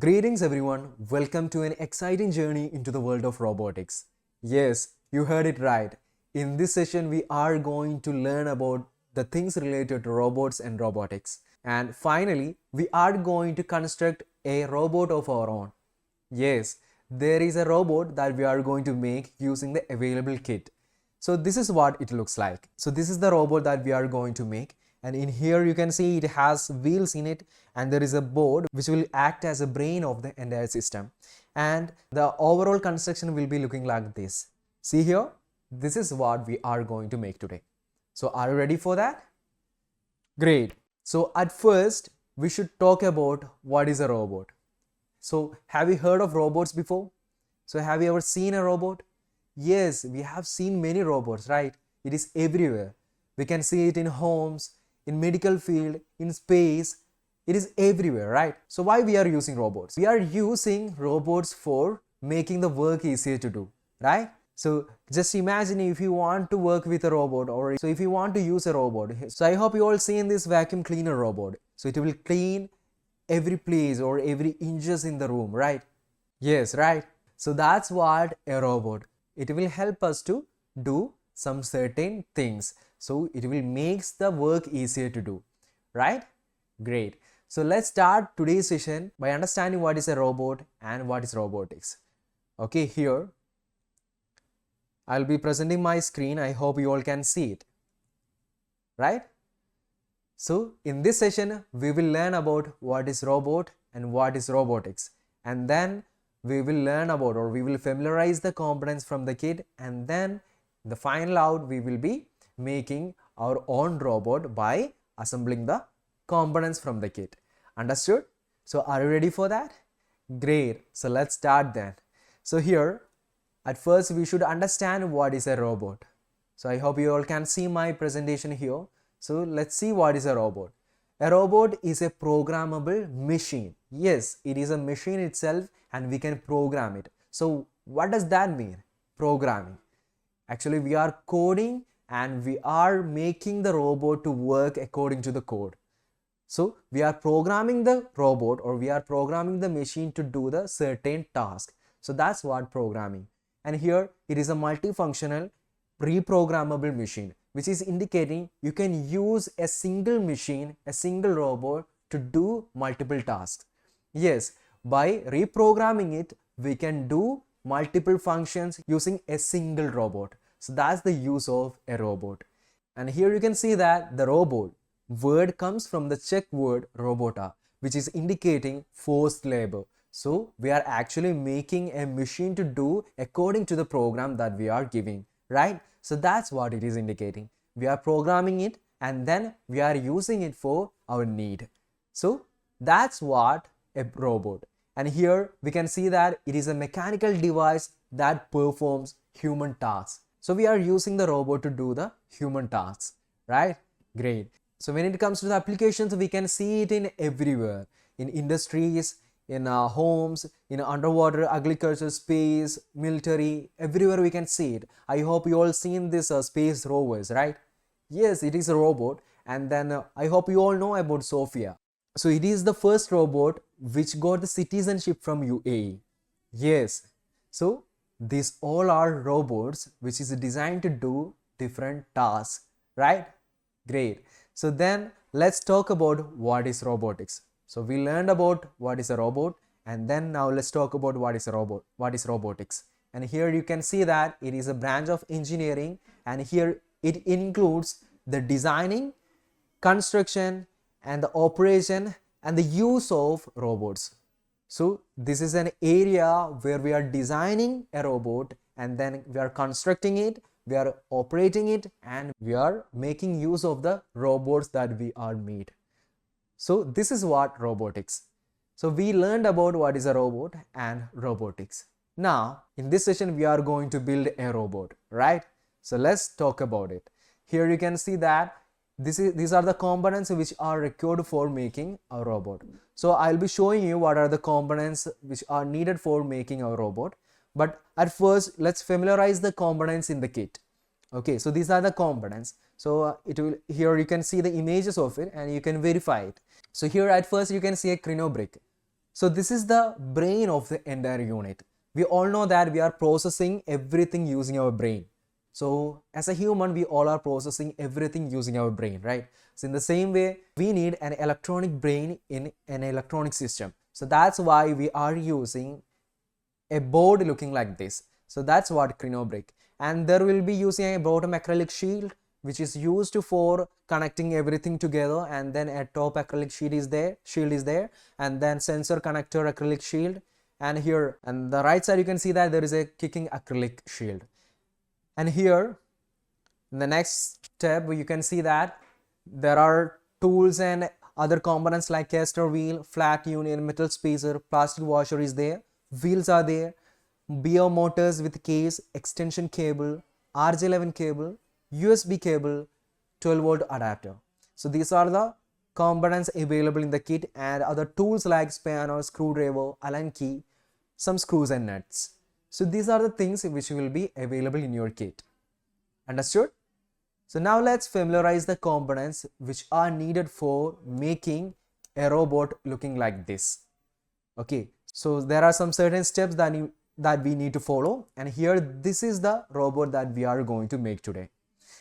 Greetings everyone, welcome to an exciting journey into the world of robotics. Yes, you heard it right. In this session, we are going to learn about the things related to robots and robotics. And finally, we are going to construct a robot of our own. Yes, there is a robot that we are going to make using the available kit. So this is what it looks like. So this is the robot that we are going to make, and in here you can see it has wheels in it, and there is a board which will act as a brain of the entire system, and the overall construction will be looking like this. See here, this is what we are going to make today. So are you ready for that? Great. So at first we should talk about what is a robot. So have you heard of robots before? So have you ever seen a robot? Yes, we have seen many robots, right? It is everywhere. We can see it in homes, in medical field, in space. It is everywhere, right? So why we are using robots? We are using robots for making the work easier to do, right? So just imagine if you want to work with a robot, or so if you want to use a robot. So I hope you all seen this vacuum cleaner robot. So it will clean every place or every inches in the room, right? Yes, right? So that's what a robot. It will help us to do some certain things. So it will make the work easier to do, right? Great. So let's start today's session by understanding what is a robot and what is robotics. Okay, here I'll be presenting my screen. I hope you all can see it, right? So in this session, we will learn about what is robot and what is robotics, and then we will learn about, or we will familiarize the components from the kit, and then the final out we will be making our own robot by assembling the components from the kit. Understood? So are you ready for that? Great. So let's start then. So here at first we should understand what is a robot. So I hope you all can see my presentation here. So let's see what is a robot. A robot is a programmable machine. Yes, it is a machine itself and we can program it. So what does that mean? Programming. Actually, we are coding and we are making the robot to work according to the code. So we are programming the robot, or we are programming the machine to do the certain task. So that's what programming. And here it is a multifunctional reprogrammable machine, which is indicating you can use a single machine, a single robot to do multiple tasks. Yes, by reprogramming it, we can do multiple functions using a single robot. So that's the use of a robot. And here you can see that the robot word comes from the Czech word robota, which is indicating forced labor. So we are actually making a machine to do according to the program that we are giving, right? So that's what it is indicating. We are programming it and then we are using it for our need. So that's what a robot. And here we can see that it is a mechanical device that performs human tasks. So we are using the robot to do the human tasks, right? Great. So when it comes to the applications, we can see it in everywhere, in industries, in homes, in underwater, agriculture, space, military, everywhere we can see it. I hope you all seen this space rovers, right? Yes, it is a robot. And then I hope you all know about Sophia. So it is the first robot which got the citizenship from UAE. Yes. So these all are robots which is designed to do different tasks, right? Great. So then let's talk about what is robotics. So we learned about what is a robot, and then now let's talk about what is a robot, what is robotics. And here you can see that it is a branch of engineering, and here it includes the designing, construction, and the operation and the use of robots. So this is an area where we are designing a robot, and then we are constructing it, we are operating it, and we are making use of the robots that we are made. So this is what robotics. So we learned about what is a robot and robotics. Now in this session we are going to build a robot, right? So let's talk about it. Here you can see that these are the components which are required for making a robot. So I'll be showing you what are the components which are needed for making a robot. But at first, let's familiarize the components in the kit. Okay, so these are the components. So here you can see the images of it and you can verify it. So here at first you can see a crino brick. So this is the brain of the entire unit. We all know that we are processing everything using our brain. So as a human, we all are processing everything using our brain, right? So in the same way, we need an electronic brain in an electronic system. So that's why we are using a board looking like this. So that's what Crinobrick. And there will be using a bottom acrylic shield which is used for connecting everything together, and then a top acrylic shield is there, and then sensor connector acrylic shield, and here on the right side you can see that there is a kicking acrylic shield. And here in the next step you can see that there are tools and other components like caster wheel, flat union, metal spacer, plastic washer is there, wheels are there, BO motors with case, extension cable, RJ11 cable, USB cable, 12-volt adapter. So these are the components available in the kit, and other tools like spanner, screwdriver, Allen key, some screws and nuts. So these are the things which will be available in your kit. Understood? So now let's familiarize the components which are needed for making a robot looking like this. Okay, so there are some certain steps that we need to follow, and here this is the robot that we are going to make today.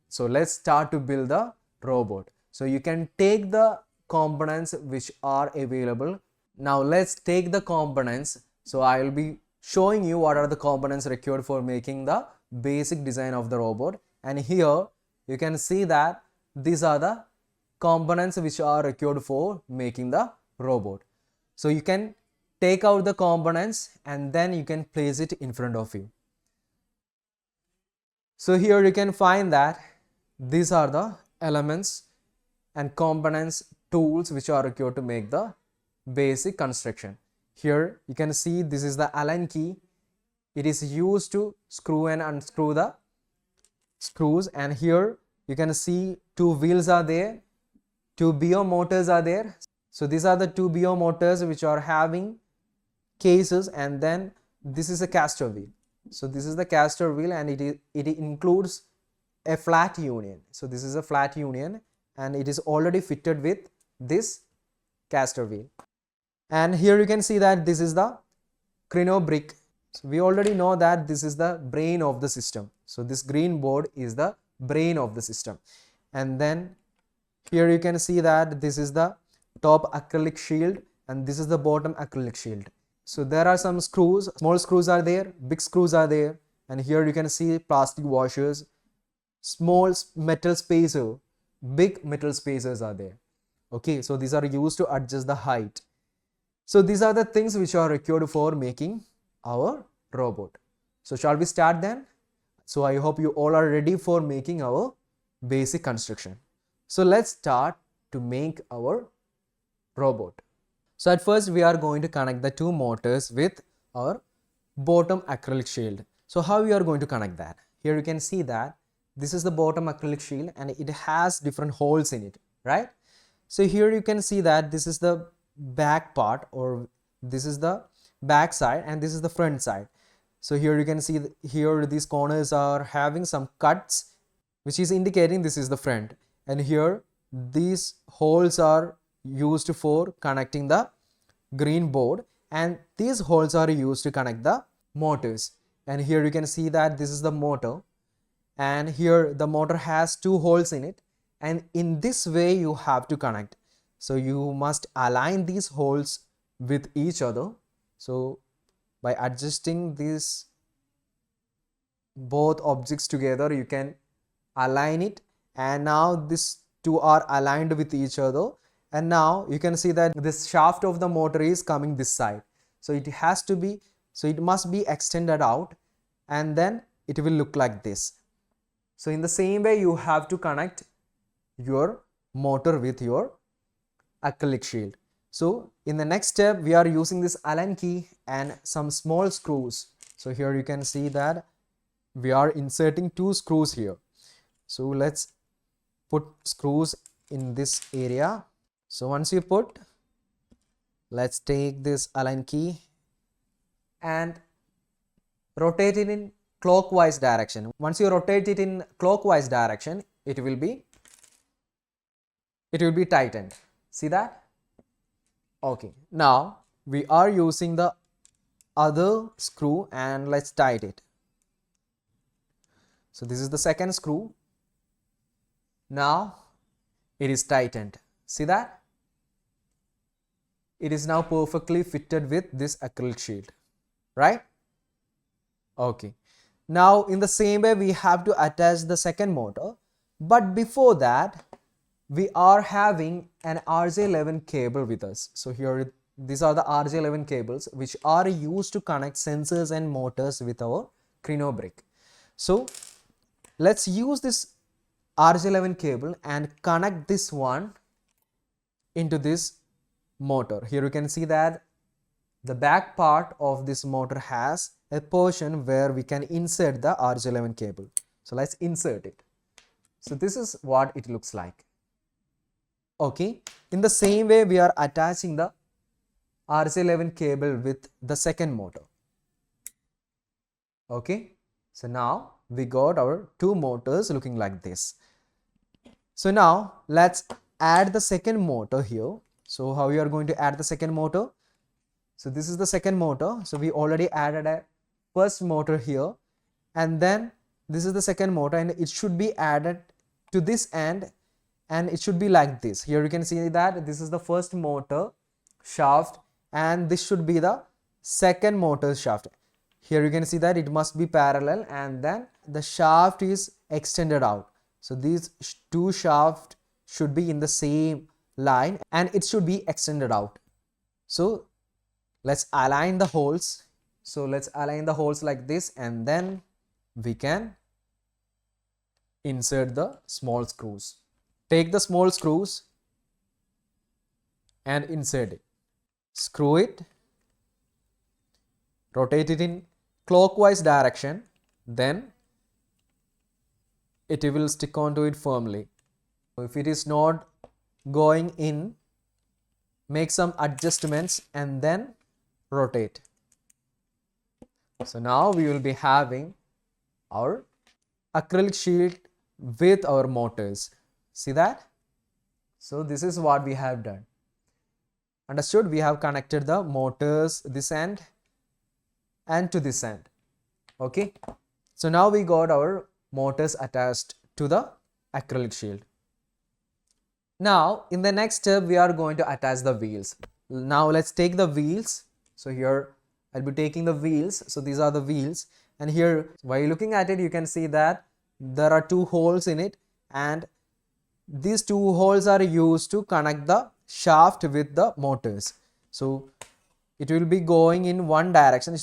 So let's start to build the robot. So you can take the components which are available. Now let's take the components. So I will be showing you what are the components required for making the basic design of the robot, and here you can see that these are the components which are required for making the robot. So you can take out the components and then you can place it in front of you. So here you can find that these are the elements and components, tools which are required to make the basic construction. Here you can see this is the Allen key. It is used to screw and unscrew the screws, and here you can see two wheels are there, two BO motors are there. So these are the two BO motors which are having cases, and then this is a caster wheel. So this is the caster wheel, and it includes a flat union. So this is a flat union and it is already fitted with this caster wheel. And here you can see that this is the Crinobrick. So we already know that this is the brain of the system. So this green board is the brain of the system. And then here you can see that this is the top acrylic shield and this is the bottom acrylic shield. So there are some screws, small screws are there, big screws are there, and here you can see plastic washers, small metal spacer, big metal spacers are there. Okay, so these are used to adjust the height. So these are the things which are required for making our robot. So shall we start then? So I hope you all are ready for making our basic construction. So let's start to make our robot. So at first we are going to connect the two motors with our bottom acrylic shield. So how we are going to connect that? Here you can see that this is the bottom acrylic shield and it has different holes in it, right? So here you can see that this is the back part, or this is the back side and this is the front side. So here you can see here these corners are having some cuts which is indicating this is the front, and here these holes are used for connecting the green board and these holes are used to connect the motors. And here you can see that this is the motor, and here the motor has two holes in it, and in this way you have to connect. So you must align these holes with each other. So by adjusting these both objects together you can align it, and now these two are aligned with each other, and now you can see that this shaft of the motor is coming this side. So it has to be, so it must be extended out and then it will look like this. So in the same way you have to connect your motor with your acrylic shield. So in the next step we are using this Allen key and some small screws. So here you can see that we are inserting two screws here. So let's put screws in this area. So once you put, let's take this Allen key and rotate it in clockwise direction. Once you rotate it in clockwise direction, it will be tightened. See that? Okay. Now we are using the other screw and let's tighten it. So this is the second screw. Now it is tightened. See that? It is now perfectly fitted with this acrylic shield, right? Okay. Now in the same way we have to attach the second motor, but before that we are having an RJ11 cable with us. So here these are the RJ11 cables which are used to connect sensors and motors with our Crino brick. So let's use this RJ11 cable and connect this one into this motor. Here you can see that the back part of this motor has a portion where we can insert the RJ11 cable. So let's insert it. So this is what it looks like. Okay, in the same way we are attaching the RJ11 cable with the second motor. Okay, so now we got our two motors looking like this. So now let's add the second motor here. So how we are going to add the second motor? So this is the second motor. So we already added a first motor here, and then this is the second motor, and it should be added to this end, and it should be like this. Here you can see that this is the first motor shaft and this should be the second motor shaft. Here you can see that it must be parallel and then the shaft is extended out. So these two shafts should be in the same line and it should be extended out. So let's align the holes. So let's align the holes like this, and then we can insert the small screws. Take the small screws and insert it. Screw it, rotate it in clockwise direction, then it will stick onto it firmly. If it is not going in, make some adjustments and then rotate. So now we will be having our acrylic shield with our motors. See that? So this is what we have done. Understood? We have connected the motors this end and to this end. Okay. So now we got our motors attached to the acrylic shield. Now in the next step we are going to attach the wheels. Now let's take the wheels. So here I'll be taking the wheels. So these are the wheels, and here while looking at it you can see that there are two holes in it, and these two holes are used to connect the shaft with the motors. So it will be going in one direction.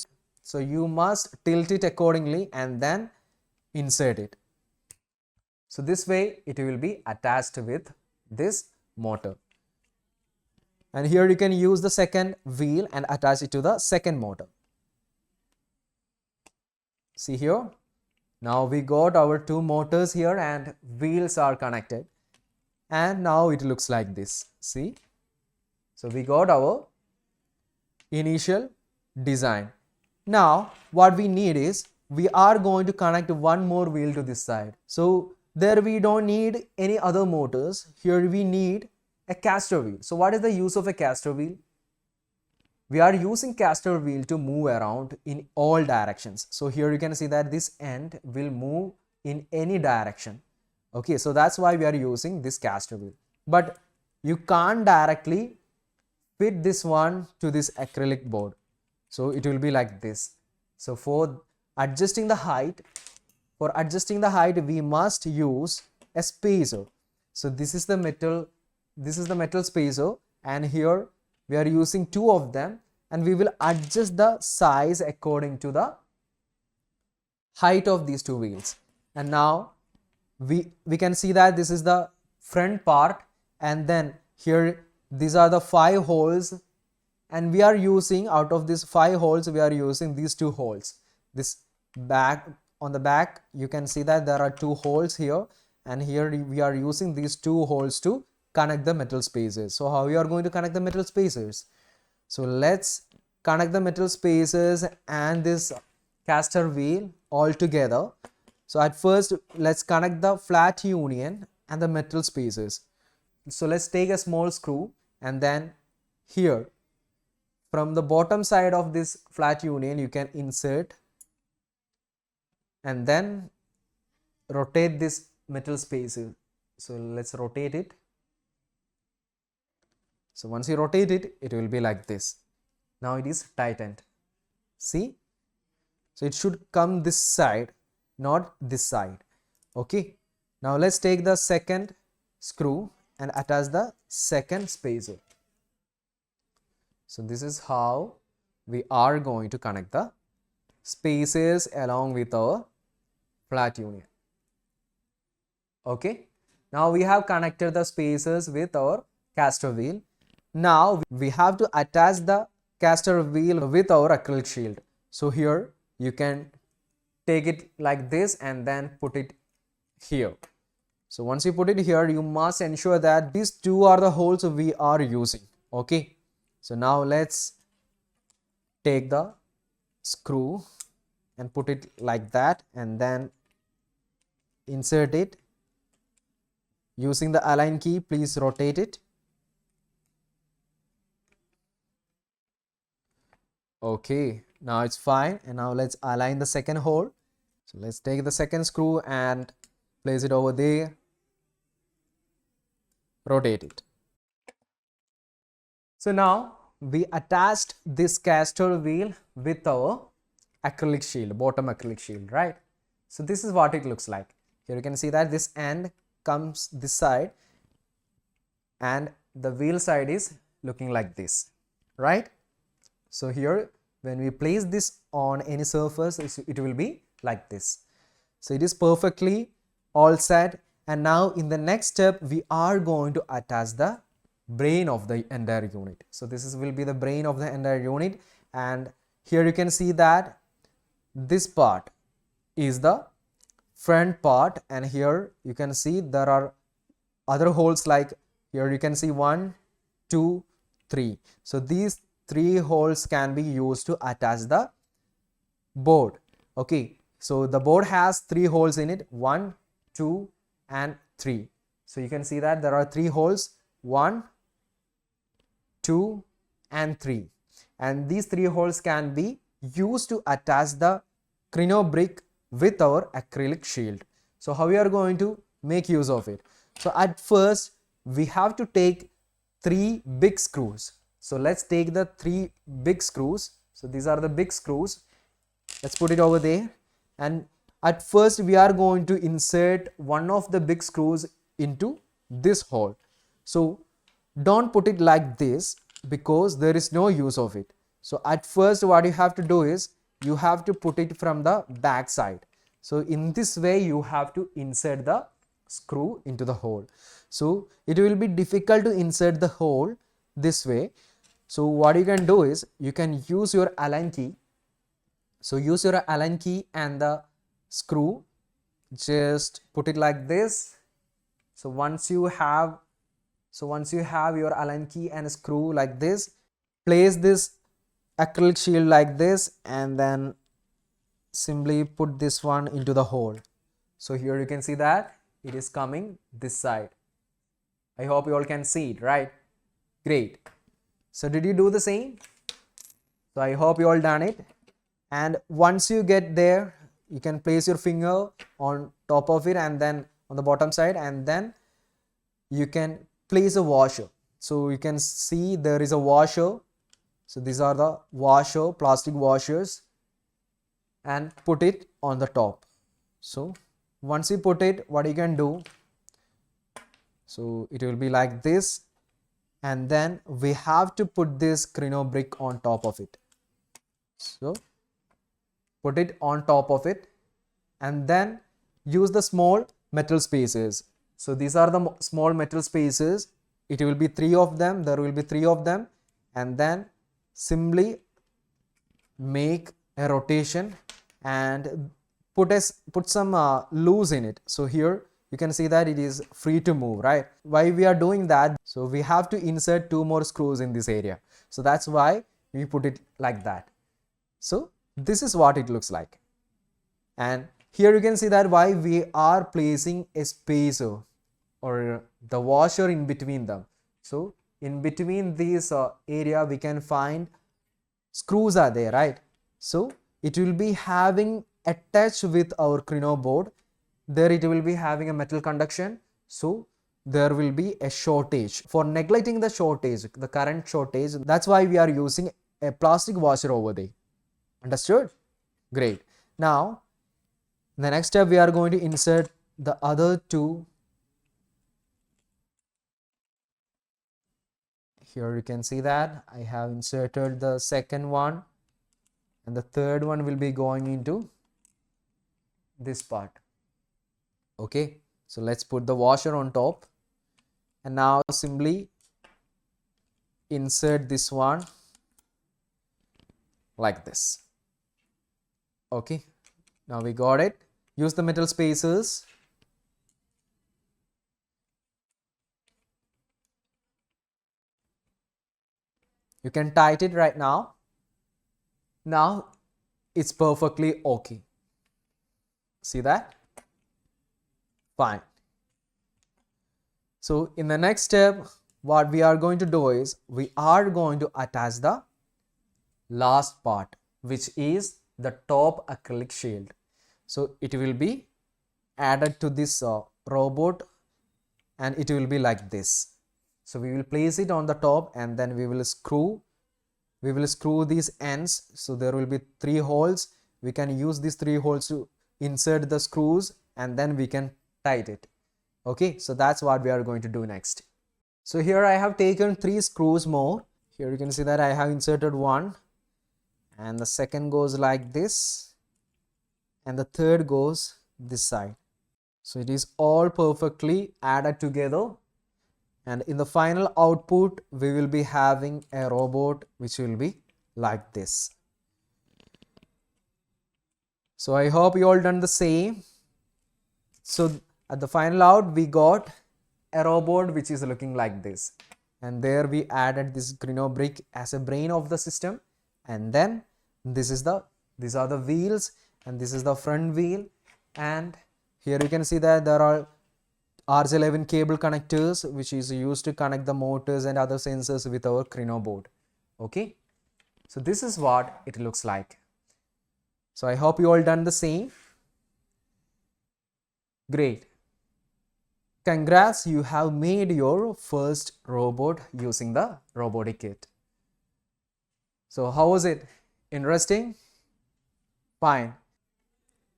So you must tilt it accordingly and then insert it. So this way it will be attached with this motor. And here you can use the second wheel and attach it to the second motor. See here. Now we got our two motors here and wheels are connected. And now it looks like this. See? So we got our initial design. Now what we need is we are going to connect one more wheel to this side. So there we don't need any other motors. Here we need a caster wheel. So what is the use of a caster wheel? We are using caster wheel to move around in all directions. So here you can see that this end will move in any direction. Okay, so that's why we are using this caster wheel. But you can't directly fit this one to this acrylic board. So it will be like this. So for adjusting the height, we must use a spacer. So this is the metal spacer, and here we are using two of them, and we will adjust the size according to the height of these two wheels. And now we can see that this is the front part, and then here these are the 5 holes, and we are using, out of these 5 holes, we are using these 2 holes. This back, on the back you can see that there are 2 holes here, and here we are using these 2 holes to connect the metal spacers. So how we are going to connect the metal spacers? So let's connect the metal spacers and this caster wheel all together. So at first let's connect the flat union and the metal spacers. So let's take a small screw, and then here from the bottom side of this flat union you can insert and then rotate this metal spacer. So let's rotate it. So once you rotate it, it will be like this. Now it is tightened. See? So it should come this side, not this side. Okay. Now let's take the second screw and attach the second spacer. So this is how we are going to connect the spacers along with our flat union. Okay. Now we have connected the spacers with our caster wheel. Now we have to attach the caster wheel with our acrylic shield. So here you can take it like this and then put it here. So once you put it here, you must ensure that these two are the holes we are using. Okay. So now let's take the screw and put it like that and then insert it. Using the align key, please rotate it. Okay, now it's fine. And now let's align the second hole. So let's take the second screw and place it over there. Rotate it. So now we attached this caster wheel with our acrylic shield, bottom acrylic shield, right? So this is what it looks like. Here you can see that this end comes this side and the wheel side is looking like this, right? So here when we place this on any surface, it will be like this. So it is perfectly all set, and now in the next step we are going to attach the brain of the entire unit. So this will be the brain of the entire unit, and here you can see that this part is the front part, and here you can see there are other holes, like here you can see 1, 2, 3. So these 3 holes can be used to attach the board. Okay, so the board has 3 holes in it, 1, 2 and 3. So you can see that there are 3 holes, 1, 2 and 3, and these 3 holes can be used to attach the crino brick with our acrylic shield. So how we are going to make use of it? So at first we have to take 3 big screws. So let's take the 3 big screws. So these are the big screws. Let's put it over there, and at first we are going to insert one of the big screws into this hole. So don't put it like this because there is no use of it. So at first what you have to do is you have to put it from the back side. So in this way you have to insert the screw into the hole. So it will be difficult to insert the hole this way. So what you can do is you can use your Allen key. So use your Allen key and the screw, just put it like this. So once you have your Allen key and screw like this, place this acrylic shield like this and then simply put this one into the hole. So here you can see that it is coming this side. I hope you all can see it, right? Great. So did you do the same? So I hope you all done it. And once you get there, you can place your finger on top of it and then on the bottom side, and then you can place a washer. So you can see there is a washer. So these are the washer, plastic washers, and put it on the top. So once you put it, what you can do, so it will be like this, and then we have to put this crino brick on top of it. So put it on top of it and then use the small metal spacers. So these are the small metal spacers. It will be 3 of them. There will be 3 of them, and then simply make a rotation and put some loose in it. So here you can see that it is free to move, right? Why we are doing that? So we have to insert 2 more screws in this area. So that's why we put it like that. So this is what it looks like. And here you can see that why we are placing a spacer or the washer in between them. So in between this area we can find screws are there, right? So it will be having attached with our Crino board. There it will be having a metal conduction. So there will be a shortage. For neglecting the shortage, the current shortage, that's why we are using a plastic washer over there. Understood? Great. Now, the next step, we are going to insert the other two. Here you can see that I have inserted the second one, and the third one will be going into this part. Okay, so let's put the washer on top, and now simply insert this one like this. Okay, now we got it. Use the metal spacers. You can tighten it right now. Now it's perfectly okay. See that? Fine. So in the next step, what we are going to do is we are going to attach the last part, which is the top acrylic shield. So it will be added to this robot, and it will be like this. So we will place it on the top, and then we will screw these ends. So there will be 3 holes. We can use these 3 holes to insert the screws, and then we can tighten it. Okay, so that's what we are going to do next. So here I have taken 3 screws more. Here you can see that I have inserted one, and the second goes like this, and the third goes this side. So it is all perfectly added together, and in the final output we will be having a robot which will be like this. So I hope you all done the same. So at the final out we got a robot which is looking like this, and there we added this Crino brick as a brain of the system, and then these are the wheels, and this is the front wheel, and here you can see that there are RJ11 cable connectors which is used to connect the motors and other sensors with our Crino board. Okay, so this is what it looks like. So I hope you all done the same. Great. Congrats, you have made your first robot using the robotic kit. So how was it? Interesting? Fine.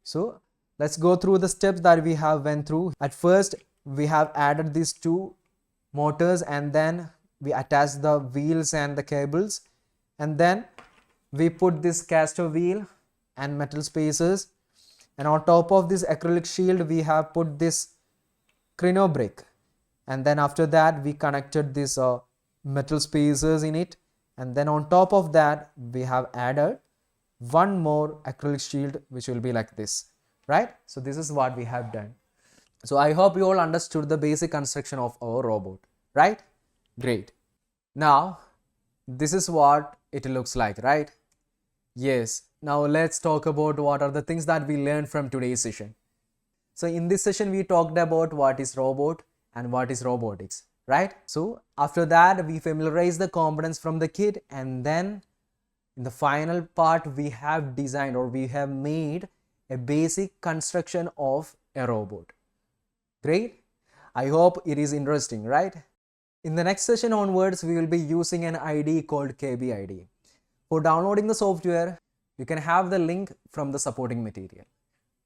So let's go through the steps that we have went through. At first, we have added these 2 motors, and then we attached the wheels and the cables, and then we put this caster wheel and metal spacers, and on top of this acrylic shield we have put this Crino brick, and then after that we connected this metal spacers in it, and then on top of that we have added one more acrylic shield which will be like this, right? So this is what we have done. So I hope you all understood the basic construction of our robot, right? Great. Now this is what it looks like, right? Yes. Now let's talk about what are the things that we learned from today's session. So in this session we talked about what is robot and what is robotics, right? So after that we familiarized the components from the kit, and then in the final part we have designed, or we have made a basic construction of a robot. Great. I hope it is interesting, right? In the next session onwards we will be using an IDE called KB IDE. For downloading the software, you can have the link from the supporting material.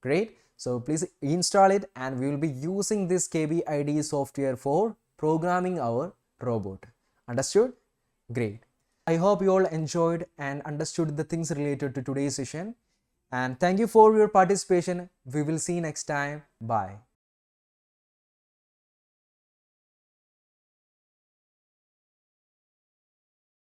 Great. So please install it, and we will be using this KB IDE software for programming our robot. Understood? Great. I hope you all enjoyed and understood the things related to today's session. And thank you for your participation. We will see you next time. Bye.